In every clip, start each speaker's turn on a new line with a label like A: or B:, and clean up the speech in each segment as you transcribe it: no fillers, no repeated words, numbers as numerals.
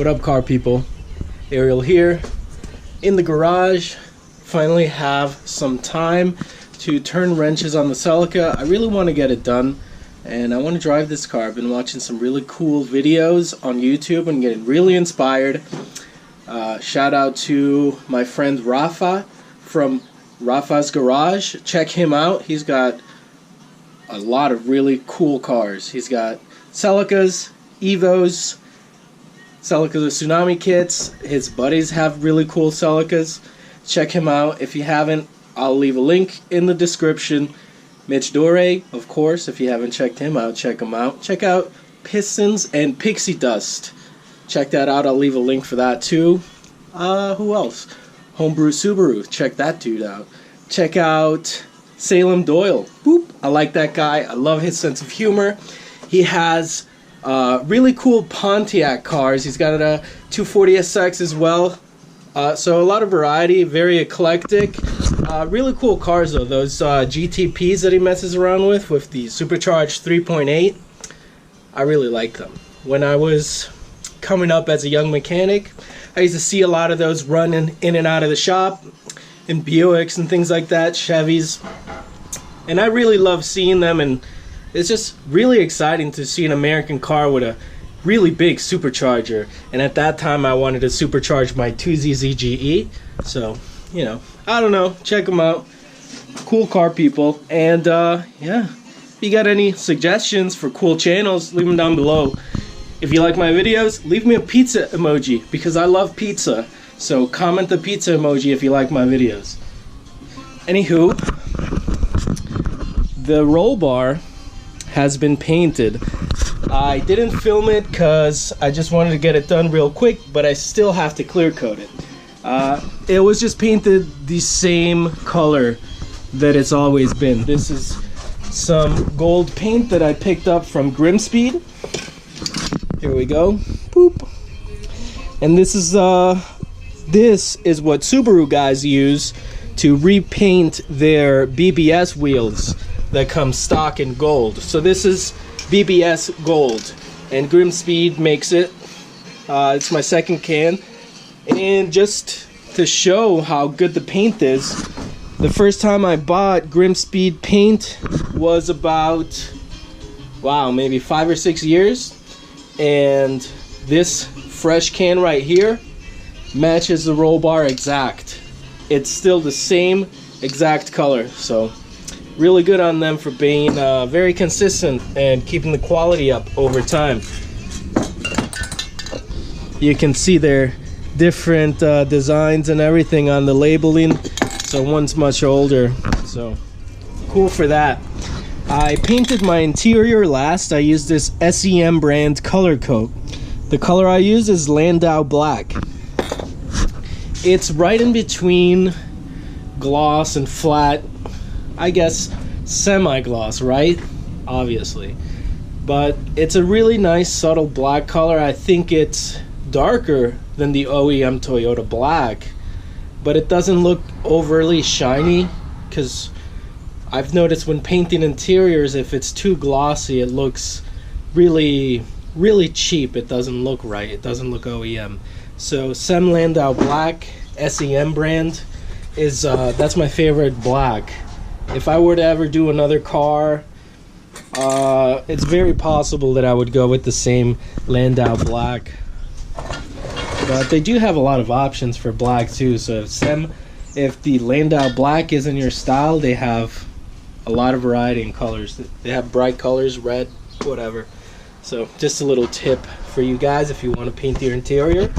A: What up, car people? Ariel here in the garage. Finally have some time to turn wrenches on the Celica. I really want to get it done and I want to drive this car. I've been watching some really cool videos on YouTube and getting really inspired. Shout out to my friend Rafa from Rafa's Garage. Check him out. He's got a lot of really cool cars. He's got Celicas, Evos, Celica with Tsunami kits. His buddies have really cool Celicas. Check him out. If you haven't, I'll leave a link in the description. Mitch Dore, of course. If you haven't checked him out, check him out. Check out Pistons and Pixie Dust. Check that out. I'll leave a link for that too. Who else? Homebrew Subaru. Check that dude out. Check out Salem Doyle. Boop. I like that guy. I love his sense of humor. He has really cool Pontiac cars. He's got a 240SX as well. So a lot of variety, very eclectic. Really cool cars though. Those GTPs that he messes around with the supercharged 3.8. I really like them. When I was coming up as a young mechanic, I used to see a lot of those running in and out of the shop, in Buicks and things like that, Chevys. And I really love seeing them, and it's just really exciting to see an American car with a really big supercharger. And at that time I wanted to supercharge my 2ZZGE. So, you know, I don't know, check them out. Cool car people. And yeah, if you got any suggestions for cool channels, leave them down below. If you like my videos, leave me a pizza emoji because I love pizza. So comment the pizza emoji if you like my videos. Anywho, the roll bar has been painted. I didn't film it because I just wanted to get it done real quick, but I still have to clear coat it. It was just painted the same color that it's always been. This is some gold paint that I picked up from Grimspeed. Here we go. Boop. And this is what Subaru guys use to repaint their BBS wheels that come stock in gold. So this is BBS gold, and Grimspeed makes it. It's my second can, and just to show how good the paint is, the first time I bought Grimspeed paint was about, wow, maybe 5 or 6 years, and this fresh can right here matches the roll bar exact. It's still the same exact color, so really good on them for being very consistent and keeping the quality up over time. You can see their different designs and everything on the labeling. So one's much older, so cool for that. I painted my interior last. I used this SEM brand color coat. The color I use is Landau Black. It's right in between gloss and flat, I guess semi-gloss, right? Obviously. But it's a really nice subtle black color. I think it's darker than the OEM Toyota black, but it doesn't look overly shiny, because I've noticed when painting interiors, if it's too glossy, it looks really cheap. It doesn't look right. It doesn't look OEM. So Sem Landau Black, SEM brand, is that's my favorite black. If I were to ever do another car, it's very possible that I would go with the same Landau Black. But they do have a lot of options for black too. So if the Landau Black is in your style, they have a lot of variety in colors. They have bright colors, red, whatever. So just a little tip for you guys if you want to paint your interior.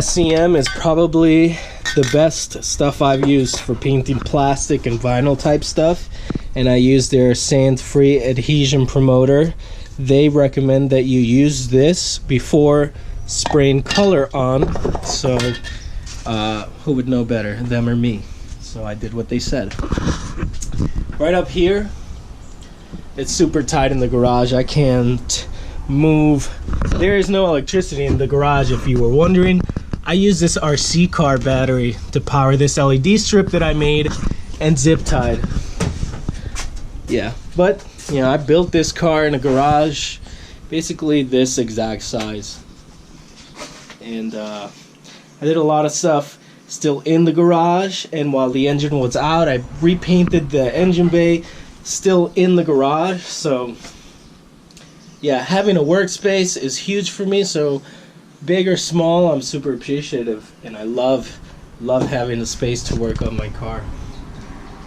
A: SEM is probably the best stuff I've used for painting plastic and vinyl type stuff, and I use their sand-free adhesion promoter. They recommend that you use this before spraying color on, so who would know better, them or me? So I did what they said. Right up here, it's super tight in the garage. I can't move. There is no electricity in the garage, if you were wondering. I use this RC car battery to power this LED strip that I made and zip tied. Yeah, but you know, I built this car in a garage basically this exact size. and I did a lot of stuff still in the garage, and while the engine was out, I repainted the engine bay still in the garage. So yeah, having a workspace is huge for me. So big or small, I'm super appreciative, and I love having a space to work on my car.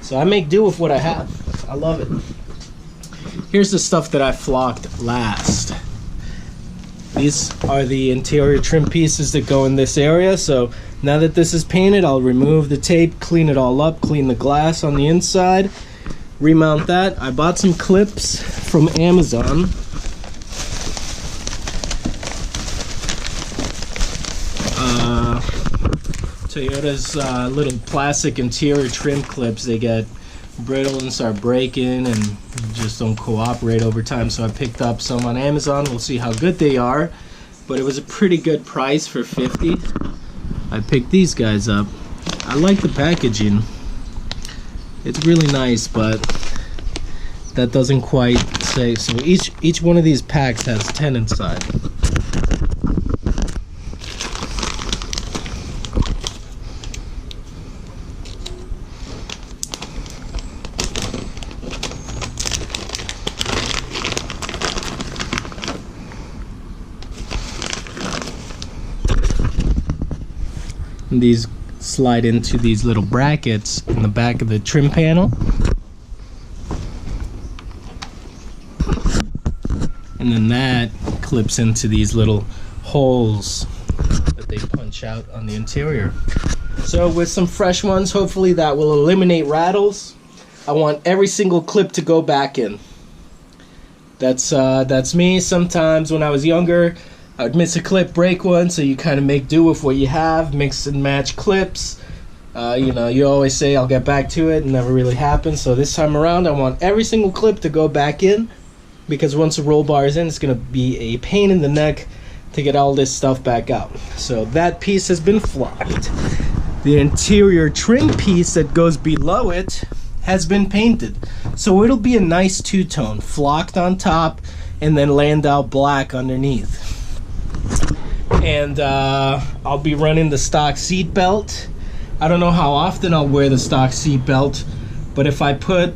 A: So I make do with what I have. I love it. Here's the stuff that I flocked last. These are the interior trim pieces that go in this area. So now that this is painted, I'll remove the tape, clean it all up, clean the glass on the inside, remount that. I bought some clips from Amazon. Toyota's little plastic interior trim clips, they get brittle and start breaking and just don't cooperate over time. So I picked up some on Amazon. We'll see how good they are, but it was a pretty good price for $50. I picked these guys up. I like the packaging. It's really nice, but that doesn't quite say. So each one of these packs has 10 inside. These slide into these little brackets in the back of the trim panel, and then that clips into these little holes that they punch out on the interior. So with some fresh ones, hopefully that will eliminate rattles. I want every single clip to go back in. That's me. Sometimes when I was younger, I would miss a clip, break one, so you kind of make do with what you have, mix and match clips. You know, you always say, I'll get back to it, and never really happens. So this time around, I want every single clip to go back in, because once the roll bar is in, it's going to be a pain in the neck to get all this stuff back out. So that piece has been flocked. The interior trim piece that goes below it has been painted. So it'll be a nice two-tone, flocked on top, and then Landau black underneath. And I'll be running the stock seat belt. I don't know how often I'll wear the stock seat belt, but if I put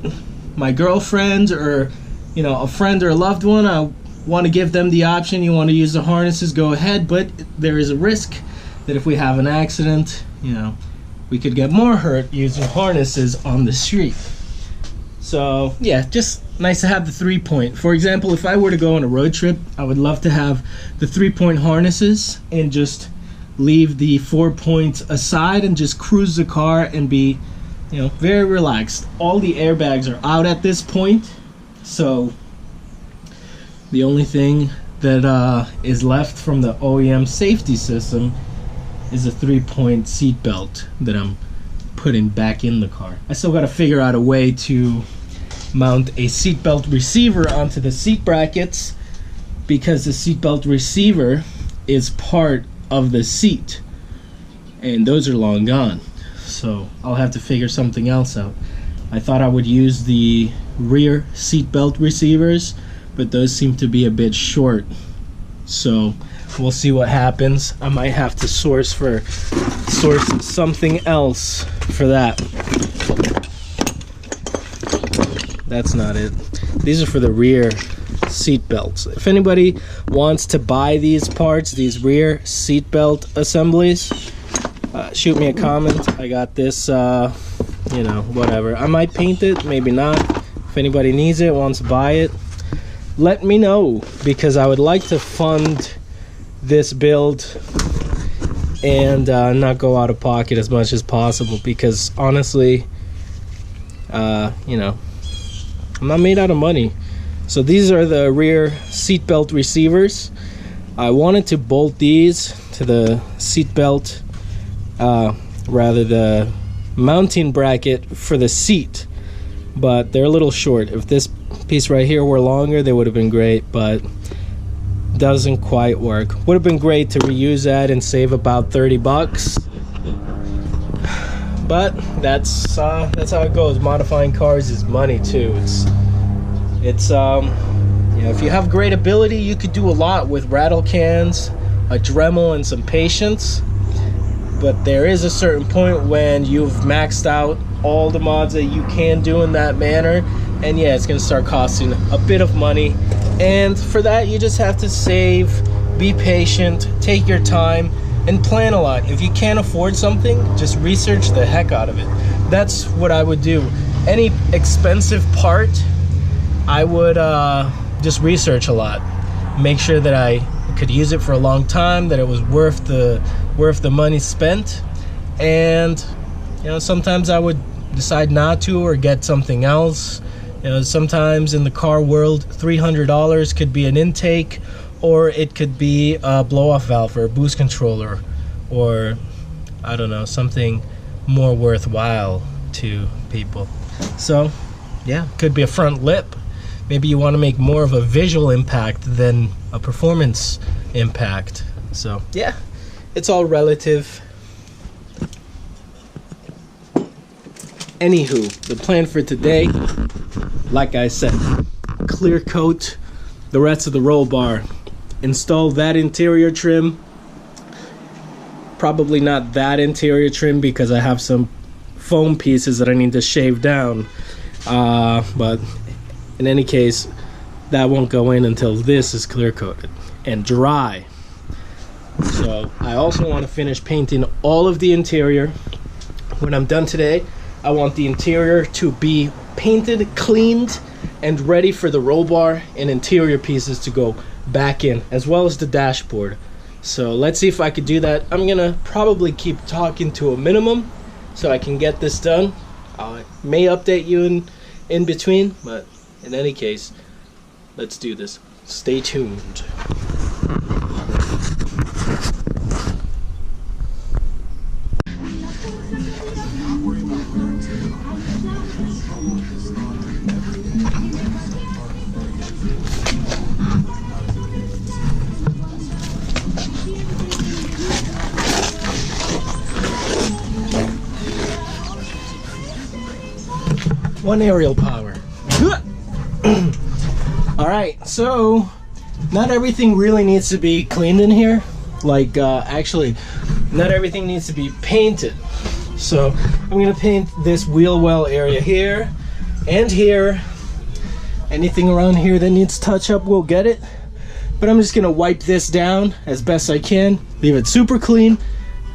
A: my girlfriend or, you know, a friend or a loved one, I want to give them the option. You want to use the harnesses, go ahead, but there is a risk that if we have an accident, you know, we could get more hurt using harnesses on the street. So yeah, just nice to have the 3-point. For example, if I were to go on a road trip, I would love to have the 3-point harnesses and just leave the 4 points aside and just cruise the car and be, you know, very relaxed. All the airbags are out at this point, so the only thing that is left from the OEM safety system is a 3-point seat belt that I'm putting back in the car. I still got to figure out a way to mount a seatbelt receiver onto the seat brackets, because the seatbelt receiver is part of the seat and those are long gone. So I'll have to figure something else out. I thought I would use the rear seatbelt receivers, but those seem to be a bit short. So we'll see what happens. I might have to source something else for that. That's not it. These are for the rear seat belts. If anybody wants to buy these parts, these rear seat belt assemblies, shoot me a comment. I got this, you know, whatever. I might paint it, maybe not. If anybody needs it, wants to buy it, let me know, because I would like to fund this build and not go out of pocket as much as possible, because honestly, you know, I'm not made out of money. So these are the rear seatbelt receivers. I wanted to bolt these to the seatbelt, rather the mounting bracket for the seat, but they're a little short. If this piece right here were longer, they would have been great, but doesn't quite work. Would have been great to reuse that and save about 30 bucks. But that's how it goes. Modifying cars is money too. It's you know, if you have great ability, you could do a lot with rattle cans a Dremel and some patience. But there is a certain point when you've maxed out all the mods that you can do in that manner, and yeah, it's gonna start costing a bit of money. And for that, you just have to save, be patient, take your time, and plan a lot. If you can't afford something, just research the heck out of it. That's what I would do. Any expensive part, I would just research a lot. Make sure that I could use it for a long time, that it was worth the money spent. And you know, sometimes I would decide not to or get something else. You know, sometimes in the car world, $300 could be an intake, or it could be a blow-off valve or a boost controller, or I don't know, something more worthwhile to people. So yeah, could be a front lip. Maybe you want to make more of a visual impact than a performance impact. So yeah, it's all relative. Anywho, the plan for today, like I said, clear coat the rest of the roll bar, install that interior trim. Probably not that interior trim because I have some foam pieces that I need to shave down, but in any case, that won't go in until this is clear coated and dry. So I also want to finish painting all of the interior. When I'm done today, I want the interior to be painted, cleaned, and ready for the roll bar and interior pieces to go back in, as well as the dashboard. So let's see if I could do that. I'm gonna probably keep talking to a minimum so I can get this done. I may update you in between, but in any case, let's do this. Stay tuned. One aerial power. Alright, so not everything really needs to be cleaned in here. Like, actually, not everything needs to be painted. So I'm gonna paint this wheel well area here and here. Anything around here that needs touch up, we'll get it. But I'm just gonna wipe this down as best I can, leave it super clean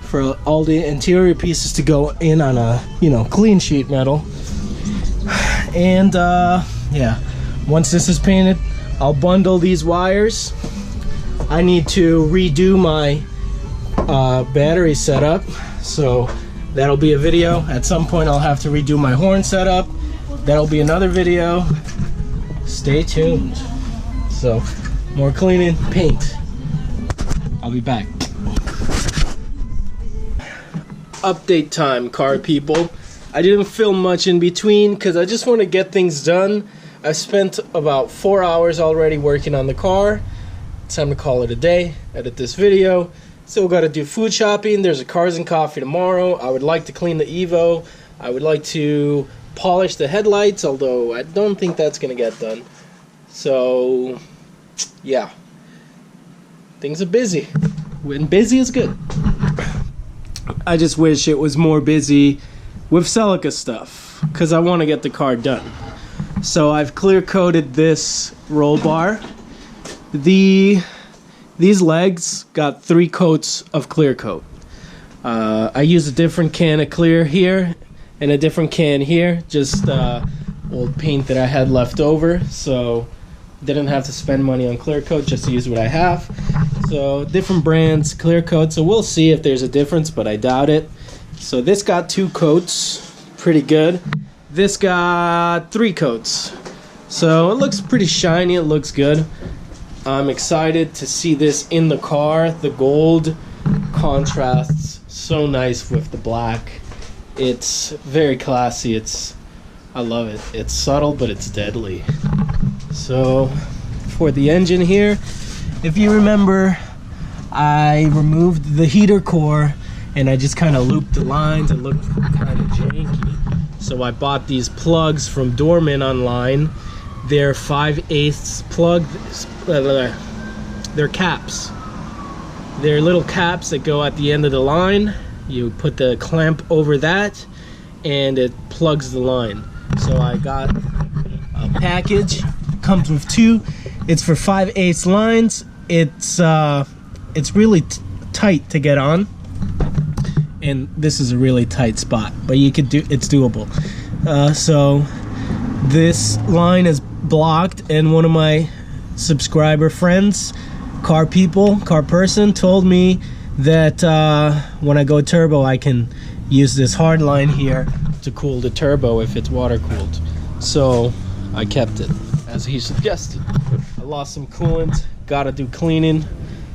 A: for all the interior pieces to go in on a, you know, clean sheet metal. And yeah, once this is painted, I'll bundle these wires. I need to redo my battery setup, so that'll be a video. At some point I'll have to redo my horn setup. That'll be another video. Stay tuned. So more cleaning, paint. I'll be back. Update time, car people. I didn't film much in between because I just want to get things done. I've spent about 4 hours already working on the car. It's time to call it a day, edit this video. Still got to do food shopping. There's a Cars and Coffee tomorrow. I would like to clean the Evo. I would like to polish the headlights, although I don't think that's going to get done. So, yeah. Things are busy. When busy is good. I just wish it was more busy with Celica stuff, because I want to get the car done. So I've clear coated this roll bar. These legs got 3 coats of clear coat. I used a different can of clear here and a different can here, just old paint that I had left over, so didn't have to spend money on clear coat, just to use what I have. So different brands, clear coat, so we'll see if there's a difference, but I doubt it. So this got 2 coats, pretty good. This got 3 coats. So it looks pretty shiny, it looks good. I'm excited to see this in the car. The gold contrasts so nice with the black. It's very classy, I love it. It's subtle, but it's deadly. So for the engine here, if you remember, I removed the heater core and I just kind of looped the lines. It looked kind of janky. So I bought these plugs from Dorman online. They're 5/8 plug, they're caps. There are little caps that go at the end of the line. You put the clamp over that and it plugs the line. So I got a package, comes with two. It's for 5/8 lines. It's really tight to get on, and this is a really tight spot, but you could do, it's doable. So this line is blocked, and one of my subscriber friends, car person, told me that when I go turbo I can use this hard line here to cool the turbo if it's water cooled. So I kept it as he suggested. I lost some coolant, gotta do cleaning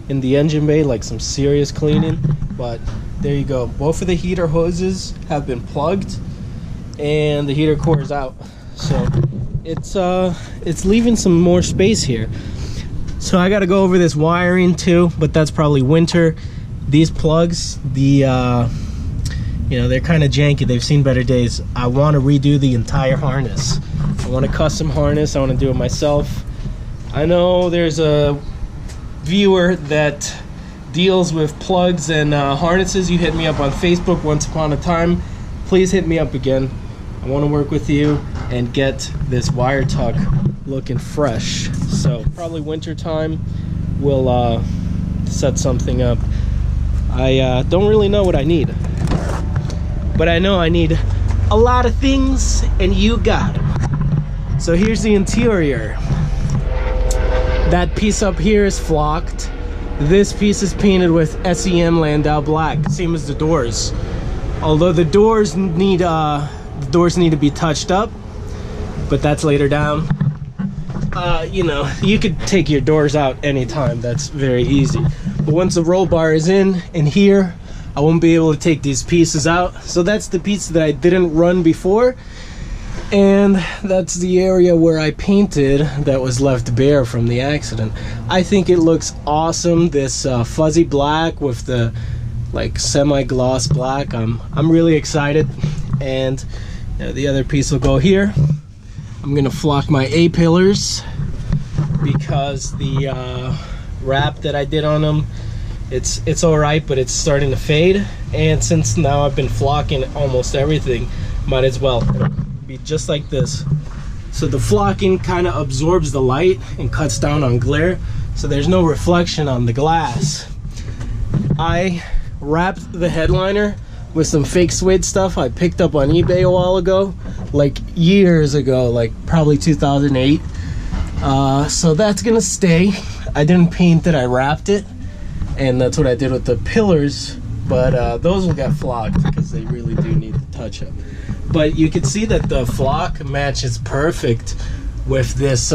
A: in the engine bay, like some serious cleaning, but there you go. Both of the heater hoses have been plugged and the heater core is out. So it's leaving some more space here. So I got to go over this wiring too, but that's probably winter. These plugs, you know, they're kind of janky. They've seen better days. I want to redo the entire harness. I want a custom harness. I want to do it myself. I know there's a viewer that deals with plugs and harnesses. You hit me up on Facebook once upon a time. Please hit me up again. I want to work with you and get this wire tuck looking fresh. So probably winter time we'll set something up. I don't really know what I need, but I know I need a lot of things, and you got them. So here's the interior. That piece up here is flocked. This piece is painted with SEM Landau black, same as the doors. Although the doors need to be touched up, but that's later down. You know, you could take your doors out anytime. That's very easy. But once the roll bar is in here, I won't be able to take these pieces out. So that's the piece that I didn't run before, and that's the area where I painted that was left bare from the accident. I think it looks awesome, this fuzzy black with the like semi-gloss black. I'm really excited. And the other piece will go here. I'm gonna flock my A-pillars because the wrap that I did on them, it's all right, but it's starting to fade. And since now I've been flocking almost everything, might as well be just like this. So the flocking kind of absorbs the light and cuts down on glare, so there's no reflection on the glass. I wrapped the headliner with some fake suede stuff I picked up on eBay a while ago, like years ago, like probably 2008. So that's gonna stay. I didn't paint it, I wrapped it, and that's what I did with the pillars. But those will get flocked because they really do need the touch up. But you can see that the flock matches perfect with this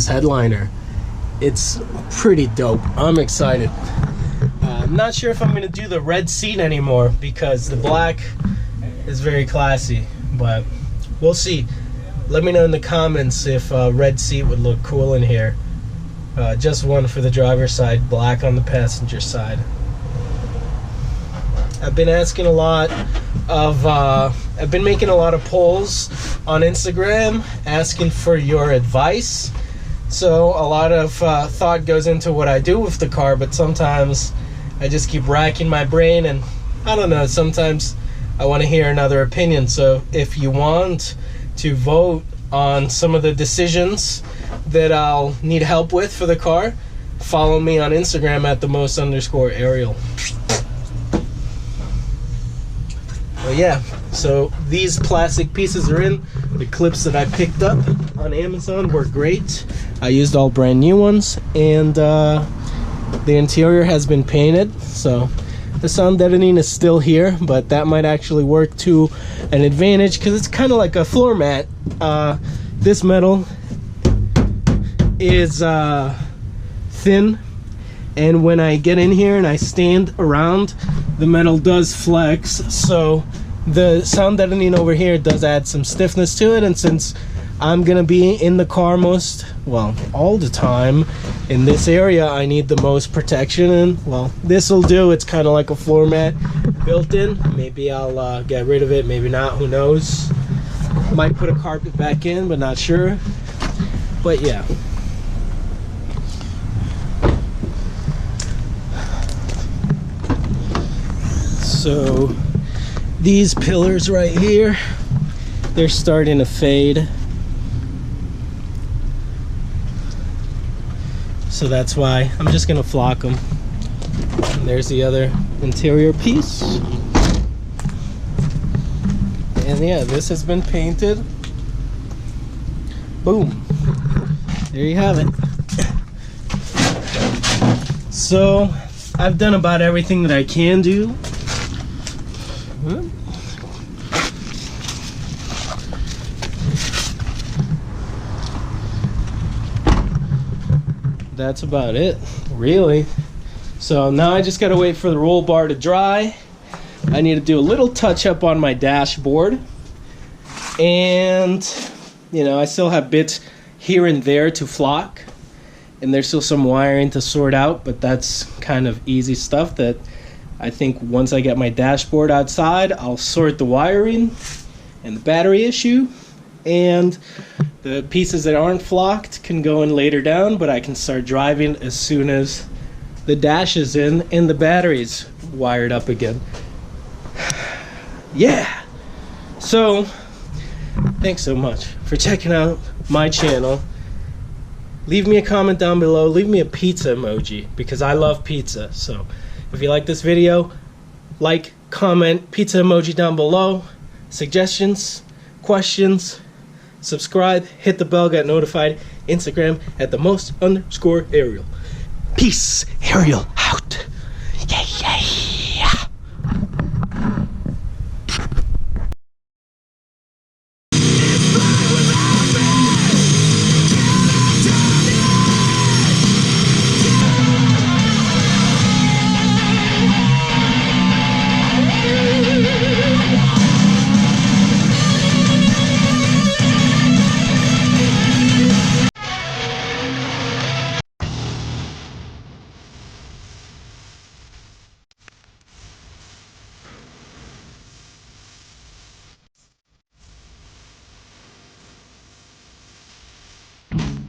A: headliner. It's pretty dope. I'm excited. I'm not sure if I'm going to do the red seat anymore because the black is very classy, but we'll see. Let me know in the comments if red seat would look cool in here. Just one for the driver's side, black on the passenger side. I've been asking a lot of, I've been making a lot of polls on Instagram asking for your advice. So a lot of thought goes into what I do with the car, but sometimes I just keep racking my brain, and I don't know, sometimes I want to hear another opinion. So if you want to vote on some of the decisions that I'll need help with for the car, follow me on Instagram at @themost_Ariel. Well, yeah, so these plastic pieces are in. The clips that I picked up on Amazon were great. I used all brand new ones, and the interior has been painted, so the sound deadening is still here, but that might actually work to an advantage because it's kind of like a floor mat. This metal is thin, and when I get in here and I stand around, the metal does flex, so the sound deadening over here does add some stiffness to it. And since I'm gonna be in the car all the time in this area, I need the most protection, and well, this will do. It's kind of like a floor mat built in. Maybe I'll get rid of it, maybe not, who knows. Might put a carpet back in, but not sure. But yeah, So these pillars right here, they're starting to fade. So that's why I'm just gonna flock them. And there's the other interior piece. And yeah, this has been painted. Boom. There you have it. So I've done about everything that I can do. That's about it, really. So now I just gotta wait for the roll bar to dry. I need to do a little touch up on my dashboard. And, you know, I still have bits here and there to flock. And there's still some wiring to sort out, but that's kind of easy stuff that I think once I get my dashboard outside, I'll sort the wiring and the battery issue. And the pieces that aren't flocked can go in later down, but I can start driving as soon as the dash is in and the battery's wired up again. Yeah! So, thanks so much for checking out my channel. Leave me a comment down below. Leave me a pizza emoji because I love pizza. So, if you like this video, like, comment, pizza emoji down below. Suggestions, questions, subscribe, hit the bell, get notified. Instagram at @themmost_Ariel. Peace, Ariel.